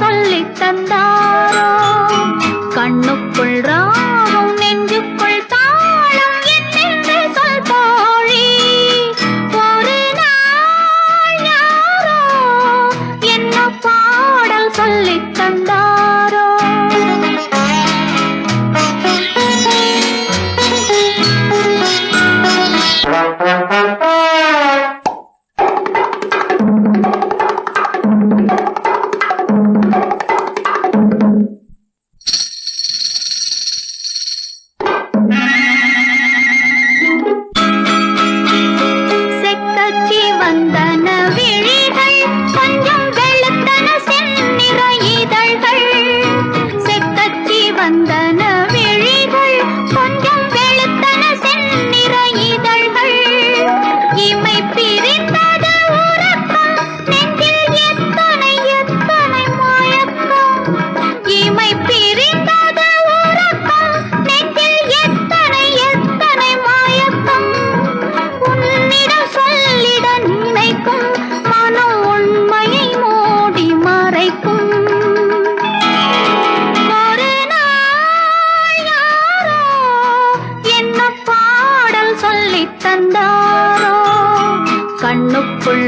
சொல்லித் தந்தாரோ? கண்ணுக்குள் ராகம் நெஞ்சுக்குள் தாளம் என்னென்று சொல் தோழி. ஒரு நாள் யாரோ என்ன பாடல் சொல்லித் தந்தாரோ? வந்தன விழிகள் கொஞ்சம் வெளுத்தன செந்நிற இதழ்கள். செக்கச்சி வந்தன விழிகள் கொஞ்சம் வெளுத்தன செந்நிற இதழ்கள். இமை பிரிந்தது உறக்கம் நெஞ்சில் எத்தனை எத்தனை மயக்கம். இமை பிரிந்தது உறக்கம் நெஞ்சில் எத்தனை எத்தனை மயக்கம். உன்னிடம் சொல்லிட நினைக்கும் மனம் உண்மையை மூடி மறைக்கும். ஒரு நாள் யாரோ என்ன பாடல் சொல்லித் தந்தாரோ? கண்ணுக்குள்